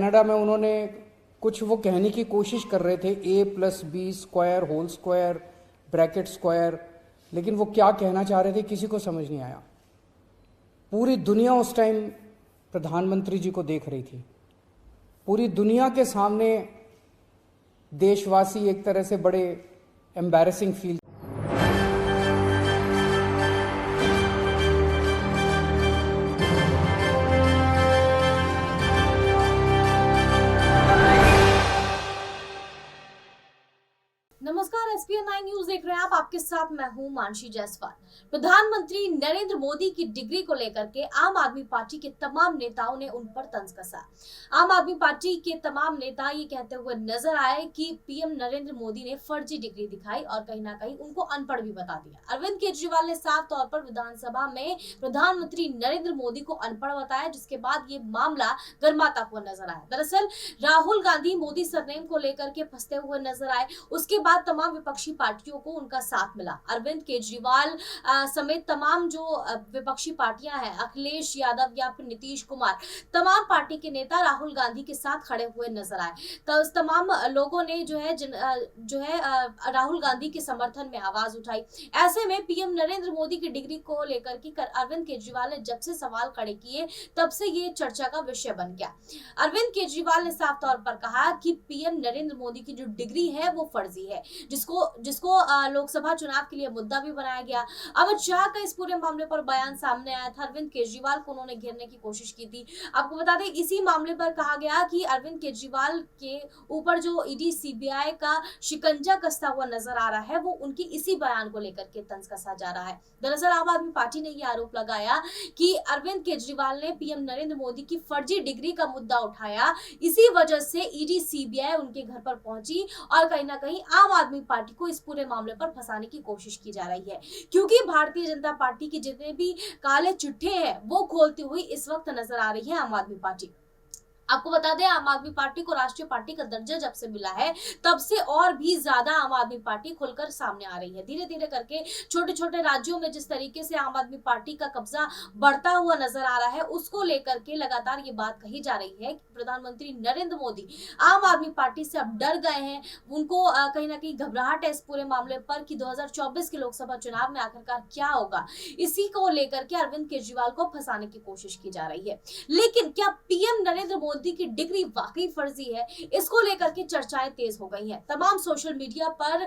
Canada में उन्होंने कुछ वो कहने की कोशिश कर रहे थे a+b² whole square bracket square, लेकिन वो क्या कहना चाह रहे थे किसी को समझ नहीं आया। पूरी दुनिया उस टाइम प्रधानमंत्री जी को देख रही थी। पूरी दुनिया के सामने देशवासी एक तरह से बड़े एम्बैरेसिंग फील। नमस्कार, एसपीएन 9 न्यूज देख रहे हैं आप। आपके साथ मैं हूं मानसी जायसवाल। प्रधानमंत्री नरेंद्र मोदी की डिग्री को लेकर के आम आदमी पार्टी के तमाम नेताओं ने उन पर तंज कसा। आम आदमी पार्टी के तमाम नेता ये कहते हुए नजर आए कि पीएम नरेंद्र मोदी ने फर्जी डिग्री दिखाई और कहीं ना कहीं उनको अनपढ़ भी बता दिया। अरविंद केजरीवाल ने साफ तौर पर विधानसभा में प्रधानमंत्री नरेंद्र मोदी को अनपढ़ बताया, जिसके बाद ये मामला गर्माता हुआ नजर आया। दरअसल राहुल गांधी मोदी सरनेम को लेकर के फंसते हुए नजर आए। उसके बाद तमाम विपक्षी पार्टियों को उनका साथ मिला। अरविंद केजरीवाल समेत तमाम जो विपक्षी पार्टियां हैं, अखिलेश यादव या फिर नीतीश कुमार, तमाम पार्टी के नेता राहुल गांधी के साथ खड़े हुए नजर आए। तो तमाम लोगों ने जो है राहुल गांधी के समर्थन में आवाज उठाई। ऐसे में पीएम नरेंद्र मोदी की डिग्री को लेकर के अरविंद केजरीवाल ने जब से सवाल खड़े किए तब से ये चर्चा का विषय बन गया। अरविंद केजरीवाल ने साफ तौर पर कहा कि पीएम नरेंद्र मोदी की जो डिग्री है वो फर्जी है, जिसको लोकसभा चुनाव के लिए मुद्दा भी बनाया गया। अमित शाह का इस पूरे मामले पर बयान सामने आया था। अरविंद केजरीवाल को उन्होंने घेरने की कोशिश की थी। आपको बता दें, इसी मामले पर कहा गया कि अरविंद केजरीवाल के ऊपर जो ईडी सीबीआई का शिकंजा कसता हुआ नजर आ रहा है, वो उनकी इसी बयान को लेकर के तंज कसा जा रहा है। दरअसल आम आदमी पार्टी ने यह आरोप लगाया कि अरविंद केजरीवाल ने पीएम नरेंद्र मोदी की फर्जी डिग्री का मुद्दा उठाया, इसी वजह से ईडी सीबीआई उनके घर पर पहुंची और कहीं ना कहीं आम आदमी पार्टी को इस पूरे मामले पर फंसाने की कोशिश की जा रही है, क्योंकि भारतीय जनता पार्टी की जितने भी काले चिट्ठे हैं वो खोलती हुई इस वक्त नजर आ रही है आम आदमी पार्टी। आपको बता दें, आम आदमी पार्टी को राष्ट्रीय पार्टी का दर्जा जब से मिला है तब से और भी ज्यादा आम आदमी पार्टी खुलकर सामने आ रही है। धीरे धीरे करके छोटे छोटे राज्यों में जिस तरीके से आम आदमी पार्टी का कब्जा बढ़ता हुआ नजर आ रहा है, उसको लेकर के लगातार ये बात कही जा रही है कि प्रधानमंत्री नरेंद्र मोदी आम आदमी पार्टी से अब डर गए हैं। उनको कहीं ना कहीं घबराहट है इस पूरे मामले पर कि 2024 के लोकसभा चुनाव में आखिरकार क्या होगा। इसी को लेकर के अरविंद केजरीवाल को फंसाने की कोशिश की जा रही है। लेकिन क्या पीएम नरेंद्र मोदी की डिग्री वाकई फर्जी है, इसको लेकर के चर्चाएं तेज हो गई हैं। तमाम सोशल मीडिया पर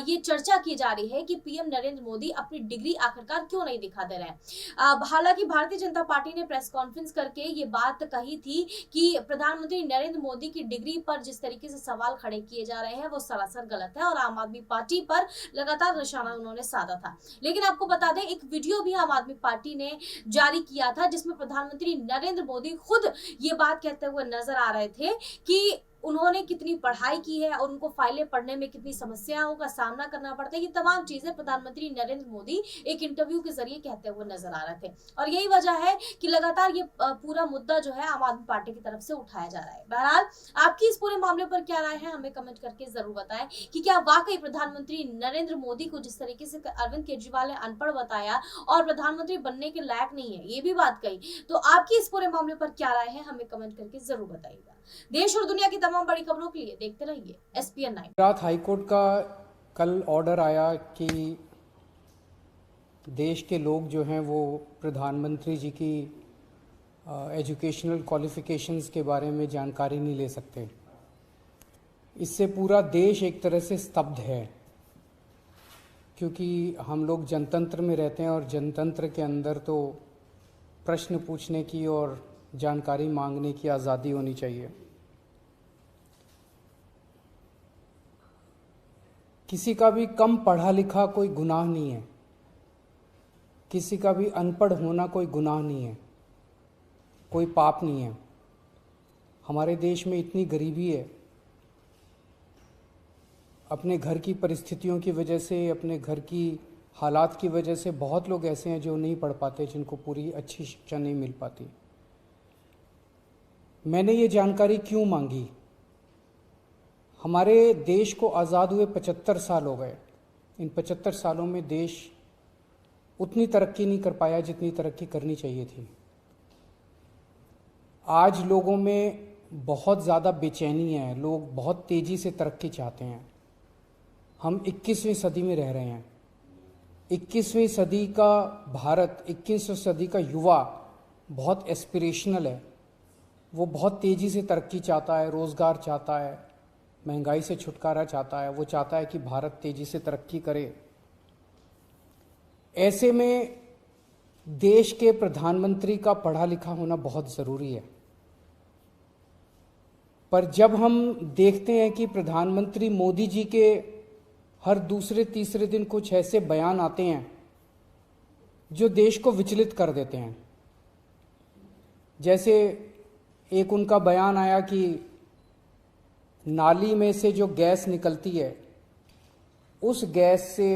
ये चर्चा की जा रही है कि पीएम नरेंद्र मोदी अपनी डिग्री आखिरकार क्यों नहीं दिखा दे रहे हैं। हालांकि भारतीय जनता पार्टी ने प्रेस कॉन्फ्रेंस करके ये बात कही थी कि प्रधानमंत्री नरेंद्र मोदी की डिग्री पर जिस तरीके से सवाल खड़े किए जा रहे हैं वो सरासर गलत है और आम आदमी पार्टी पर लगातार निशाना उन्होंने साधा था। लेकिन आपको बता दें, एक वीडियो भी आम आदमी पार्टी ने जारी किया था जिसमें प्रधानमंत्री नरेंद्र मोदी खुद ये बात कहते हुए नजर आ रहे थे कि उन्होंने कितनी पढ़ाई की है और उनको फाइलें पढ़ने में कितनी समस्याओं का सामना करना पड़ता है। ये तमाम चीजें प्रधानमंत्री नरेंद्र मोदी एक इंटरव्यू के जरिए कहते हुए नजर आ रहे थे और यही वजह है कि लगातार ये पूरा मुद्दा जो है आम आदमी पार्टी की तरफ से उठाया जा रहा है। बहरहाल आपकी इस पूरे मामले पर क्या राय है, हमें कमेंट करके जरूर बताएं कि क्या वाकई प्रधानमंत्री नरेंद्र मोदी को जिस तरीके से अरविंद केजरीवाल ने अनपढ़ बताया और प्रधानमंत्री बनने के लायक नहीं है, ये भी बात कही, तो आपकी इस पूरे मामले पर क्या राय है, हमें कमेंट करके जरूर बताइएगा। देश और दुनिया की तमाम बड़ी खबरों के लिए देखते रहिए एसपीएन 9। गुजरात हाईकोर्ट का कल ऑर्डर आया कि देश के लोग जो हैं वो प्रधानमंत्री जी की एजुकेशनल क्वालिफिकेशंस के बारे में जानकारी नहीं ले सकते। इससे पूरा देश एक तरह से स्तब्ध है, क्योंकि हम लोग जनतंत्र में रहते हैं और जनतंत्र के अंदर तो प्रश्न पूछने की और जानकारी मांगने की आज़ादी होनी चाहिए। किसी का भी कम पढ़ा लिखा कोई गुनाह नहीं है, किसी का भी अनपढ़ होना कोई गुनाह नहीं है, कोई पाप नहीं है। हमारे देश में इतनी गरीबी है, अपने घर की परिस्थितियों की वजह से, अपने घर की हालात की वजह से बहुत लोग ऐसे हैं जो नहीं पढ़ पाते, जिनको पूरी अच्छी शिक्षा नहीं मिल पाती। मैंने ये जानकारी क्यों मांगी? हमारे देश को आज़ाद हुए 75 साल हो गए। इन 75 सालों में देश उतनी तरक्की नहीं कर पाया जितनी तरक्की करनी चाहिए थी। आज लोगों में बहुत ज़्यादा बेचैनी है, लोग बहुत तेज़ी से तरक्की चाहते हैं। हम 21वीं सदी में रह रहे हैं। 21वीं सदी का भारत, 21वीं सदी का युवा बहुत एस्पिरेशनल है। वो बहुत तेज़ी से तरक्की चाहता है, रोज़गार चाहता है, महंगाई से छुटकारा चाहता है। वो चाहता है कि भारत तेज़ी से तरक्की करे। ऐसे में देश के प्रधानमंत्री का पढ़ा लिखा होना बहुत ज़रूरी है। पर जब हम देखते हैं कि प्रधानमंत्री मोदी जी के हर दूसरे तीसरे दिन कुछ ऐसे बयान आते हैं जो देश को विचलित कर देते हैं। जैसे एक उनका बयान आया कि नाली में से जो गैस निकलती है उस गैस से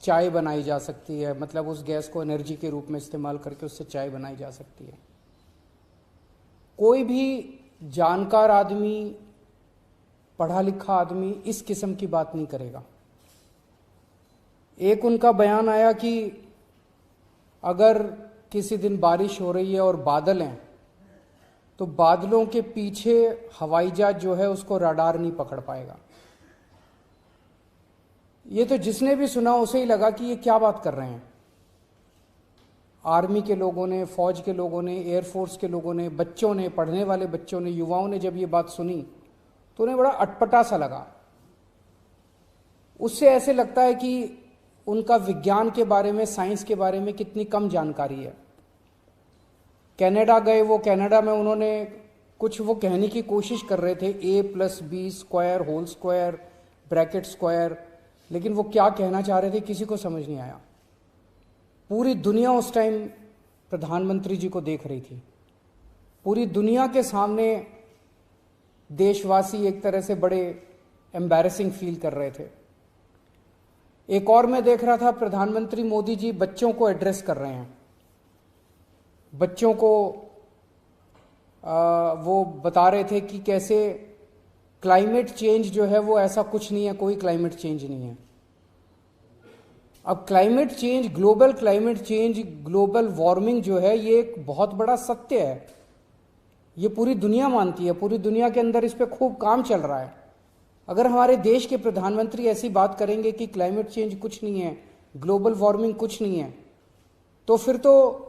चाय बनाई जा सकती है, मतलब उस गैस को एनर्जी के रूप में इस्तेमाल करके उससे चाय बनाई जा सकती है। कोई भी जानकार आदमी, पढ़ा लिखा आदमी इस किस्म की बात नहीं करेगा। एक उनका बयान आया कि अगर किसी दिन बारिश हो रही है और बादल हैं तो बादलों के पीछे हवाई जहाज जो है उसको रडार नहीं पकड़ पाएगा। ये तो जिसने भी सुना उसे ही लगा कि ये क्या बात कर रहे हैं। आर्मी के लोगों ने, फौज के लोगों ने, एयरफोर्स के लोगों ने, बच्चों ने, पढ़ने वाले बच्चों ने, युवाओं ने जब ये बात सुनी तो उन्हें बड़ा अटपटा सा लगा। उससे ऐसे लगता है कि उनका विज्ञान के बारे में, साइंस के बारे में कितनी कम जानकारी है। कनाडा गए, वो कनाडा में उन्होंने कुछ वो कहने की कोशिश कर रहे थे, a+b² whole square bracket square, लेकिन वो क्या कहना चाह रहे थे किसी को समझ नहीं आया। पूरी दुनिया उस टाइम प्रधानमंत्री जी को देख रही थी। पूरी दुनिया के सामने देशवासी एक तरह से बड़े एम्बैरेसिंग फील कर रहे थे। एक और मैं देख रहा था, प्रधानमंत्री मोदी जी बच्चों को एड्रेस कर रहे हैं। बच्चों को वो बता रहे थे कि कैसे क्लाइमेट चेंज जो है वो ऐसा कुछ नहीं है, कोई क्लाइमेट चेंज नहीं है। अब climate change, global climate change, global warming जो है ये एक बहुत बड़ा सत्य है। ये पूरी दुनिया मानती है, पूरी दुनिया के अंदर इस पे खूब काम चल रहा है। अगर हमारे देश के प्रधानमंत्री ऐसी बात करेंगे कि क्लाइमेट चेंज कुछ नहीं है, ग्लोबल वार्मिंग कुछ नहीं है, तो फिर तो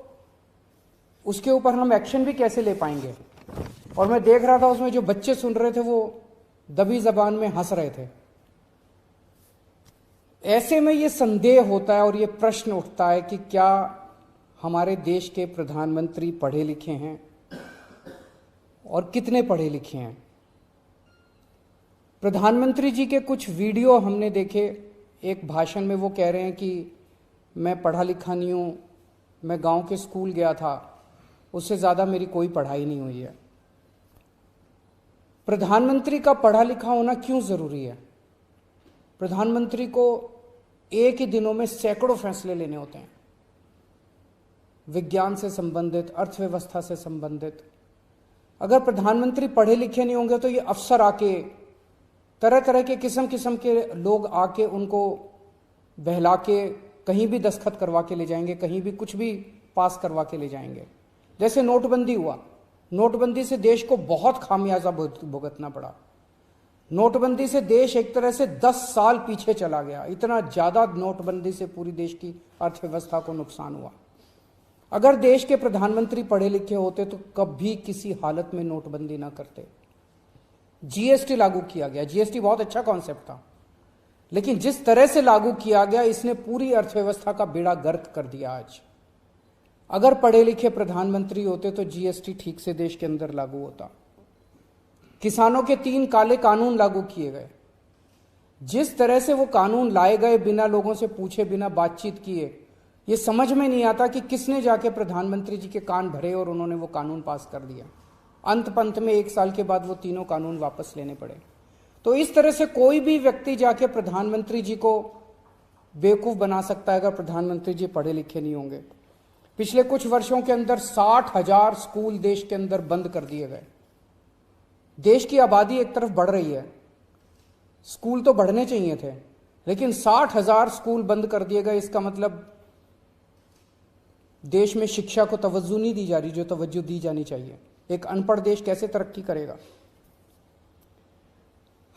उसके ऊपर हम एक्शन भी कैसे ले पाएंगे। और मैं देख रहा था उसमें जो बच्चे सुन रहे थे वो दबी जबान में हंस रहे थे। ऐसे में ये संदेह होता है और ये प्रश्न उठता है कि क्या हमारे देश के प्रधानमंत्री पढ़े लिखे हैं और कितने पढ़े लिखे हैं। प्रधानमंत्री जी के कुछ वीडियो हमने देखे। एक भाषण में वो कह रहे हैं कि मैं पढ़ा लिखा नहीं हूं, मैं गांव के स्कूल गया था, उससे ज़्यादा मेरी कोई पढ़ाई नहीं हुई है। प्रधानमंत्री का पढ़ा लिखा होना क्यों ज़रूरी है। प्रधानमंत्री को एक ही दिनों में सैकड़ों फैसले लेने होते हैं, विज्ञान से संबंधित, अर्थव्यवस्था से संबंधित। अगर प्रधानमंत्री पढ़े लिखे नहीं होंगे तो ये अफसर आके, तरह तरह के किस्म किस्म के लोग आके उनको बहला के कहीं भी दस्तखत करवा के ले जाएंगे, कहीं भी कुछ भी पास करवा के ले जाएंगे। जैसे नोटबंदी हुआ, नोटबंदी से देश को बहुत खामियाजा भुगतना पड़ा। नोटबंदी से देश एक तरह से 10 साल पीछे चला गया। इतना ज्यादा नोटबंदी से पूरी देश की अर्थव्यवस्था को नुकसान हुआ। अगर देश के प्रधानमंत्री पढ़े लिखे होते तो कभी किसी हालत में नोटबंदी ना करते। जीएसटी लागू किया गया, जीएसटी बहुत अच्छा कॉन्सेप्ट था, लेकिन जिस तरह से लागू किया गया इसने पूरी अर्थव्यवस्था का बेड़ा गर्क कर दिया। आज अगर पढ़े लिखे प्रधानमंत्री होते तो जीएसटी ठीक से देश के अंदर लागू होता। किसानों के 3 काले कानून लागू किए गए। जिस तरह से वो कानून लाए गए, बिना लोगों से पूछे, बिना बातचीत किए, ये समझ में नहीं आता कि किसने जाके प्रधानमंत्री जी के कान भरे और उन्होंने वो कानून पास कर दिया। अंत पंत में 1 साल के बाद वो तीनों कानून वापस लेने पड़े। तो इस तरह से कोई भी व्यक्ति जाके प्रधानमंत्री जी को बेवकूफ बना सकता है अगर प्रधानमंत्री जी पढ़े लिखे नहीं होंगे। पिछले कुछ वर्षों के अंदर 60,000 स्कूल देश के अंदर बंद कर दिए गए। देश की आबादी एक तरफ बढ़ रही है, स्कूल तो बढ़ने चाहिए थे, लेकिन 60,000 स्कूल बंद कर दिए गए। इसका मतलब देश में शिक्षा को तवज्जो नहीं दी जा रही जो तवज्जो दी जानी चाहिए। एक अनपढ़ देश कैसे तरक्की करेगा?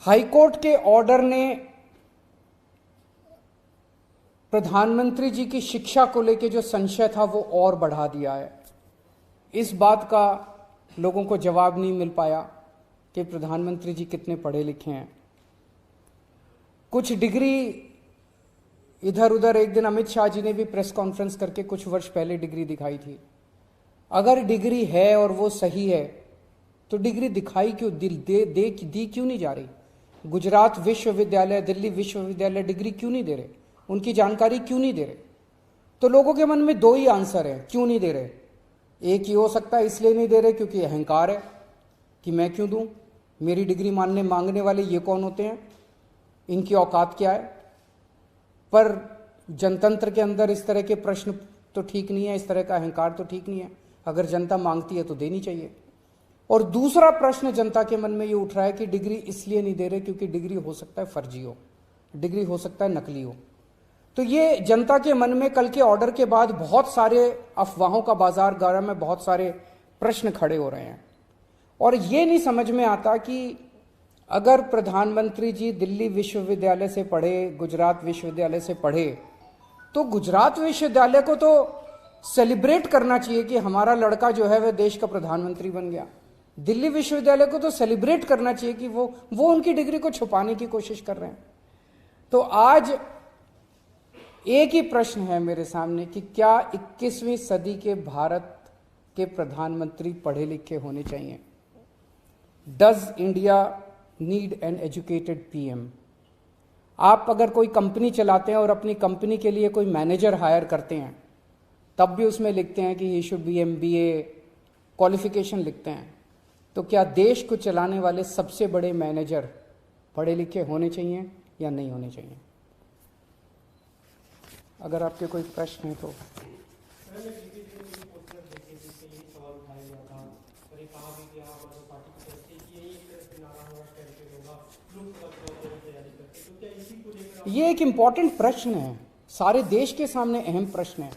हाईकोर्ट के ऑर्डर ने प्रधानमंत्री जी की शिक्षा को लेकर जो संशय था वो और बढ़ा दिया है। इस बात का लोगों को जवाब नहीं मिल पाया कि प्रधानमंत्री जी कितने पढ़े लिखे हैं। कुछ डिग्री इधर उधर, एक दिन अमित शाह जी ने भी प्रेस कॉन्फ्रेंस करके कुछ वर्ष पहले डिग्री दिखाई थी। अगर डिग्री है और वो सही है तो डिग्री दिखाई क्यों, दी क्यों नहीं जा रही? गुजरात विश्वविद्यालय, दिल्ली विश्वविद्यालय डिग्री क्यों नहीं दे रहे? उनकी जानकारी क्यों नहीं दे रहे? तो लोगों के मन में दो ही आंसर है क्यों नहीं दे रहे। एक ही हो सकता है इसलिए नहीं दे रहे क्योंकि अहंकार है कि मैं क्यों दूं, मेरी डिग्री मांगने वाले ये कौन होते हैं, इनकी औकात क्या है। पर जनतंत्र के अंदर इस तरह के प्रश्न तो ठीक नहीं है, इस तरह का अहंकार तो ठीक नहीं है। अगर जनता मांगती है तो देनी चाहिए। और दूसरा प्रश्न जनता के मन में ये उठ रहा है कि डिग्री इसलिए नहीं दे रहे क्योंकि डिग्री हो सकता है फर्जी हो, डिग्री हो सकता है नकली हो। तो ये जनता के मन में कल के ऑर्डर के बाद बहुत सारे अफवाहों का बाजार गर्म में, बहुत सारे प्रश्न खड़े हो रहे हैं। और ये नहीं समझ में आता कि अगर प्रधानमंत्री जी दिल्ली विश्वविद्यालय से पढ़े, गुजरात विश्वविद्यालय से पढ़े, तो गुजरात विश्वविद्यालय को तो सेलिब्रेट करना चाहिए कि हमारा लड़का जो है वह देश का प्रधानमंत्री बन गया। दिल्ली विश्वविद्यालय को तो सेलिब्रेट करना चाहिए कि वो उनकी डिग्री को छुपाने की कोशिश कर रहे हैं। तो आज एक ही प्रश्न है मेरे सामने कि क्या 21वीं सदी के भारत के प्रधानमंत्री पढ़े लिखे होने चाहिए? Does India need an educated PM? आप अगर कोई कंपनी चलाते हैं और अपनी कंपनी के लिए कोई मैनेजर हायर करते हैं, तब भी उसमें लिखते हैं कि he should be MBA qualification लिखते हैं। तो क्या देश को चलाने वाले सबसे बड़े मैनेजर पढ़े लिखे होने चाहिए या नहीं होने चाहिए? अगर आपके कोई प्रश्न है तो। ये एक इंपॉर्टेंट प्रश्न है, सारे देश के सामने अहम प्रश्न है।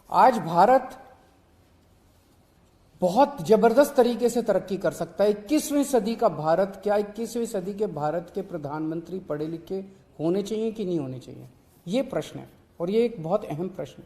आज भारत बहुत जबरदस्त तरीके से तरक्की कर सकता है। 21वीं सदी का भारत, क्या 21वीं सदी के भारत के प्रधानमंत्री पढ़े लिखे होने चाहिए कि नहीं होने चाहिए? ये प्रश्न है और ये एक बहुत अहम प्रश्न है।